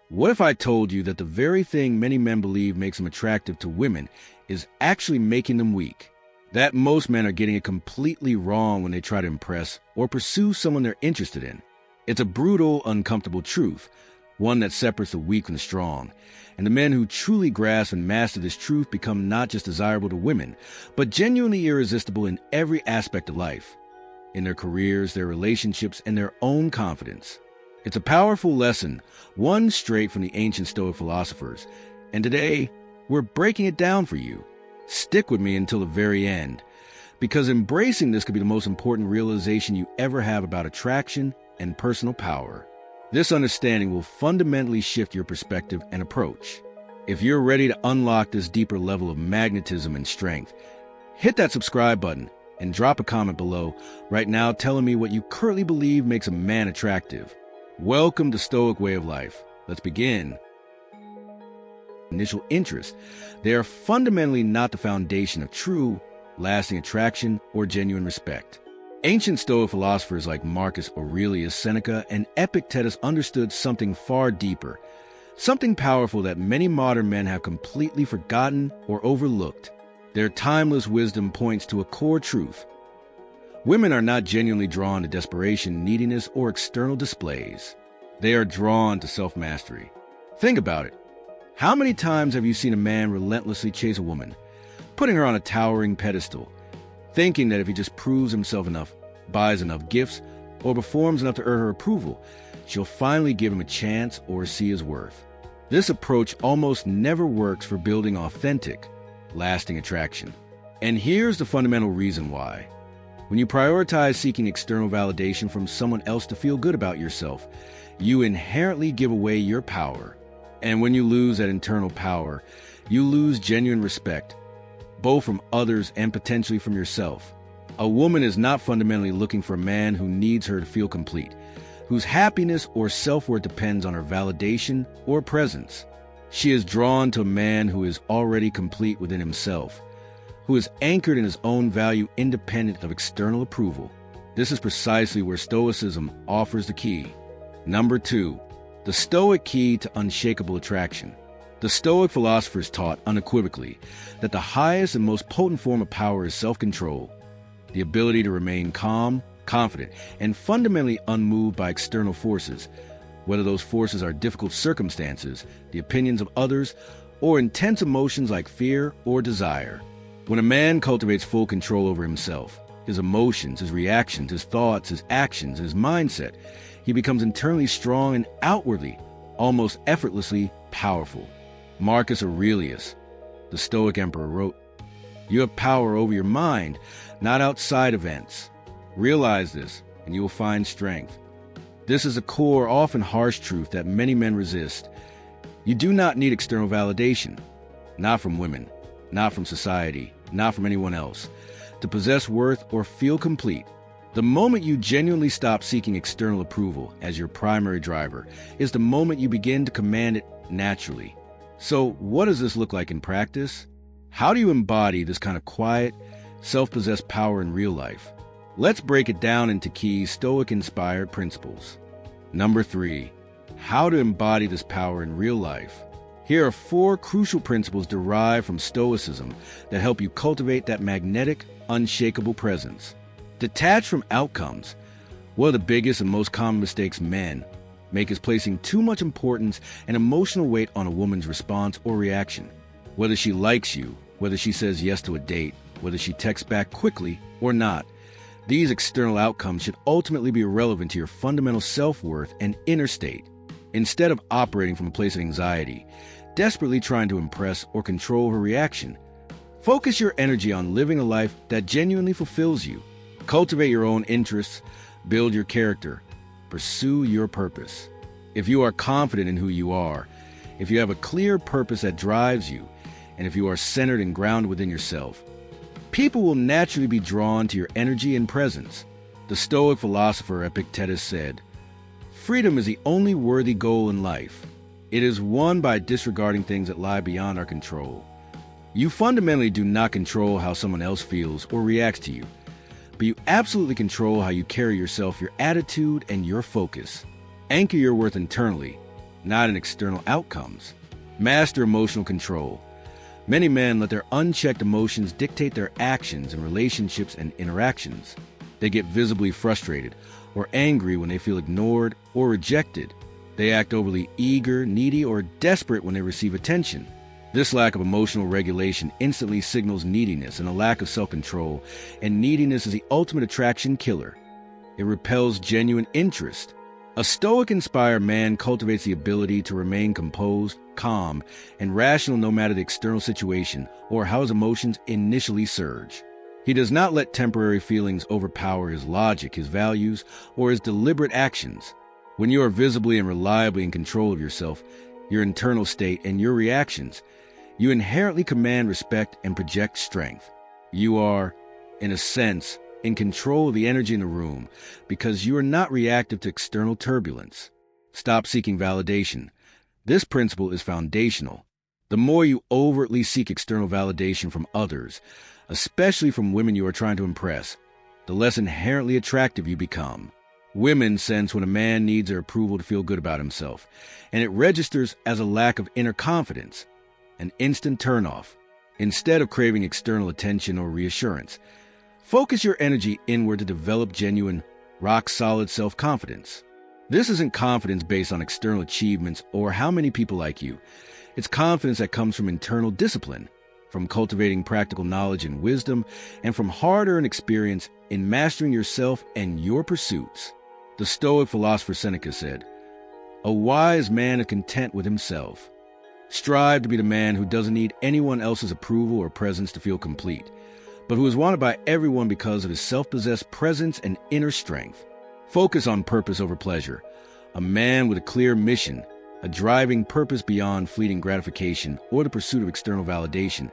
What if I told you that the very thing many men believe makes them attractive to women is actually making them weak? That most men are getting it completely wrong when they try to impress or pursue someone they're interested in. It's a brutal, uncomfortable truth, one that separates the weak from the strong. And the men who truly grasp and master this truth become not just desirable to women, but genuinely irresistible in every aspect of life, in their careers, their relationships, and their own confidence. It's a powerful lesson, one straight from the ancient Stoic philosophers, and today we're breaking it down for you. Stick with me until the very end, because embracing this could be the most important realization you ever have about attraction and personal power. This understanding will fundamentally shift your perspective and approach. If you're ready to unlock this deeper level of magnetism and strength, hit that subscribe button and drop a comment below right now telling me what you currently believe makes a man attractive. Welcome to Stoic Way of Life. Let's begin. Initial interest. They are fundamentally not the foundation of true, lasting attraction or genuine respect. Ancient Stoic philosophers like Marcus Aurelius, Seneca, and Epictetus understood something far deeper, something powerful that many modern men have completely forgotten or overlooked. Their timeless wisdom points to a core truth. Women are not genuinely drawn to desperation, neediness, or external displays. They are drawn to self-mastery. Think about it. How many times have you seen a man relentlessly chase a woman, putting her on a towering pedestal, thinking that if he just proves himself enough, buys enough gifts, or performs enough to earn her approval, she'll finally give him a chance or see his worth? This approach almost never works for building authentic, lasting attraction. And here's the fundamental reason why. When you prioritize seeking external validation from someone else to feel good about yourself, you inherently give away your power. And when you lose that internal power, you lose genuine respect, both from others and potentially from yourself. A woman is not fundamentally looking for a man who needs her to feel complete, whose happiness or self-worth depends on her validation or presence. She is drawn to a man who is already complete within himself, who is anchored in his own value independent of external approval. This is precisely where Stoicism offers the key. Number 2, the Stoic key to unshakable attraction. The Stoic philosophers taught unequivocally that the highest and most potent form of power is self-control, the ability to remain calm, confident, and fundamentally unmoved by external forces, whether those forces are difficult circumstances, the opinions of others, or intense emotions like fear or desire. When a man cultivates full control over himself, his emotions, his reactions, his thoughts, his actions, his mindset, he becomes internally strong and outwardly, almost effortlessly, powerful. Marcus Aurelius, the Stoic emperor, wrote, "You have power over your mind, not outside events. Realize this, and you will find strength." This is a core, often harsh truth that many men resist. You do not need external validation, not from women, not from society, not from anyone else, to possess worth or feel complete. The moment you genuinely stop seeking external approval as your primary driver is the moment you begin to command it naturally. So what does this look like in practice? How do you embody this kind of quiet, self-possessed power in real life? Let's break it down into key Stoic-inspired principles. Number 3, how to embody this power in real life. Here are 4 crucial principles derived from Stoicism that help you cultivate that magnetic, unshakable presence. Detach from outcomes. One of the biggest and most common mistakes men make is placing too much importance and emotional weight on a woman's response or reaction. Whether she likes you, whether she says yes to a date, whether she texts back quickly or not. These external outcomes should ultimately be irrelevant to your fundamental self-worth and inner state. Instead of operating from a place of anxiety, desperately trying to impress or control her reaction, focus your energy on living a life that genuinely fulfills you. Cultivate your own interests, build your character, pursue your purpose. If you are confident in who you are, if you have a clear purpose that drives you, and if you are centered and grounded within yourself, people will naturally be drawn to your energy and presence. The Stoic philosopher Epictetus said, "Freedom is the only worthy goal in life. It is won by disregarding things that lie beyond our control." You fundamentally do not control how someone else feels or reacts to you, but you absolutely control how you carry yourself, your attitude, and your focus. Anchor your worth internally. not in external outcomes. Master emotional control. Many men let their unchecked emotions dictate their actions in relationships and interactions. They get visibly frustrated or angry when they feel ignored or rejected. They act overly eager, needy, or desperate when they receive attention. This lack of emotional regulation instantly signals neediness and a lack of self-control, and neediness is the ultimate attraction killer. It repels genuine interest. A Stoic-inspired man cultivates the ability to remain composed, calm, and rational no matter the external situation or how his emotions initially surge. He does not let temporary feelings overpower his logic, his values, or his deliberate actions. When you are visibly and reliably in control of yourself, your internal state, and your reactions, you inherently command respect and project strength. You are, in a sense, in control of the energy in the room because you are not reactive to external turbulence. Stop seeking validation. This principle is foundational. The more you overtly seek external validation from others, especially from women you are trying to impress, the less inherently attractive you become. Women sense when a man needs their approval to feel good about himself, and it registers as a lack of inner confidence, an instant turnoff. Instead of craving external attention or reassurance, focus your energy inward to develop genuine, rock-solid self-confidence. This isn't confidence based on external achievements or how many people like you. It's confidence that comes from internal discipline, from cultivating practical knowledge and wisdom, and from hard-earned experience in mastering yourself and your pursuits. The Stoic philosopher Seneca said, "A wise man is content with himself." Strive to be the man who doesn't need anyone else's approval or presence to feel complete, but who is wanted by everyone because of his self-possessed presence and inner strength. Focus on purpose over pleasure. A man with a clear mission, a driving purpose beyond fleeting gratification or the pursuit of external validation,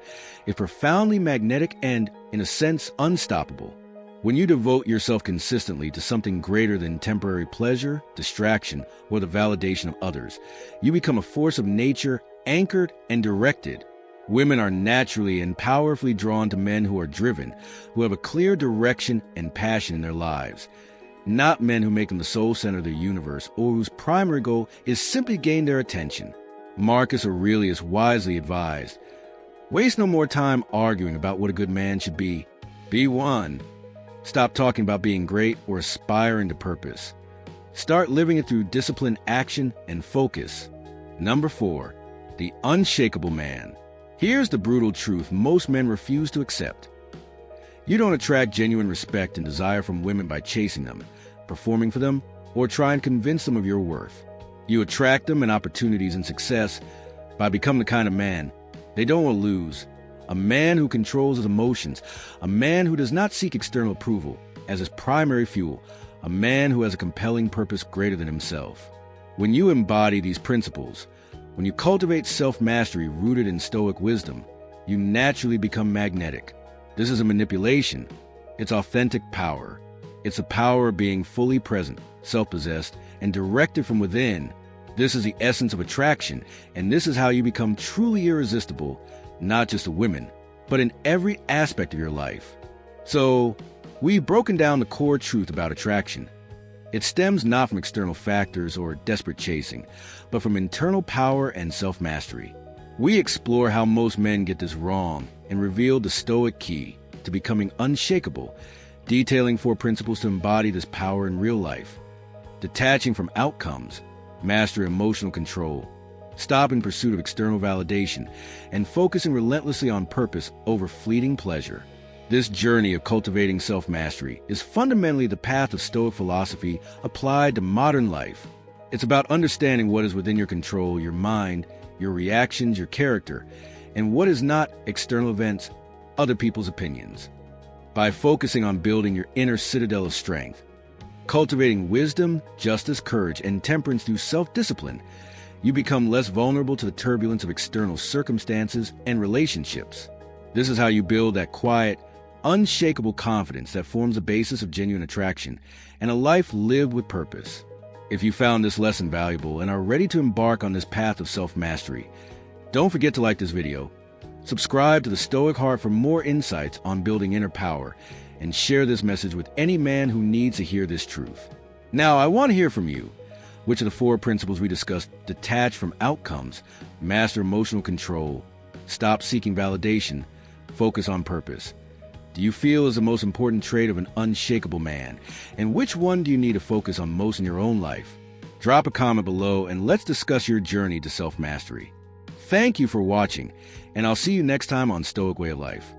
is profoundly magnetic and, in a sense, unstoppable. When you devote yourself consistently to something greater than temporary pleasure, distraction, or the validation of others, you become a force of nature, anchored and directed. Women are naturally and powerfully drawn to men who are driven, who have a clear direction and passion in their lives, not men who make them the sole center of their universe or whose primary goal is simply to gain their attention. Marcus Aurelius wisely advised, "Waste no more time arguing about what a good man should be. Be one." Stop talking about being great or aspiring to purpose. Start living it through disciplined action and focus. Number 4, the unshakable man. Here's the brutal truth most men refuse to accept. You don't attract genuine respect and desire from women by chasing them, performing for them, or trying to convince them of your worth. You attract them in opportunities and success by becoming the kind of man they don't want to lose. A man who controls his emotions, a man who does not seek external approval as his primary fuel, a man who has a compelling purpose greater than himself. When you embody these principles, when you cultivate self-mastery rooted in Stoic wisdom, you naturally become magnetic. This isn't manipulation. It's authentic power. It's the power of being fully present, self-possessed, and directed from within. This is the essence of attraction, and this is how you become truly irresistible, not just to women, but in every aspect of your life. So, we've broken down the core truth about attraction. It stems not from external factors or desperate chasing, but from internal power and self-mastery. We explore how most men get this wrong and reveal the Stoic key to becoming unshakable, detailing 4 principles to embody this power in real life. Detaching from outcomes, master emotional control, stop in pursuit of external validation, and focusing relentlessly on purpose over fleeting pleasure. This journey of cultivating self-mastery is fundamentally the path of Stoic philosophy applied to modern life. It's about understanding what is within your control, your mind, your reactions, your character, and what is not external events, other people's opinions. By focusing on building your inner citadel of strength, cultivating wisdom, justice, courage, and temperance through self-discipline, you become less vulnerable to the turbulence of external circumstances and relationships. This is how you build that quiet, unshakable confidence that forms the basis of genuine attraction and a life lived with purpose. If you found this lesson valuable and are ready to embark on this path of self-mastery, don't forget to like this video, subscribe to the Stoic Heart for more insights on building inner power, and share this message with any man who needs to hear this truth. Now, I want to hear from you. Which of the four principles we discussed detach from outcomes, master emotional control, stop seeking validation, focus on purpose? Do you feel is the most important trait of an unshakable man? And which one do you need to focus on most in your own life? Drop a comment below and let's discuss your journey to self-mastery. Thank you for watching, and I'll see you next time on Stoic Way of Life.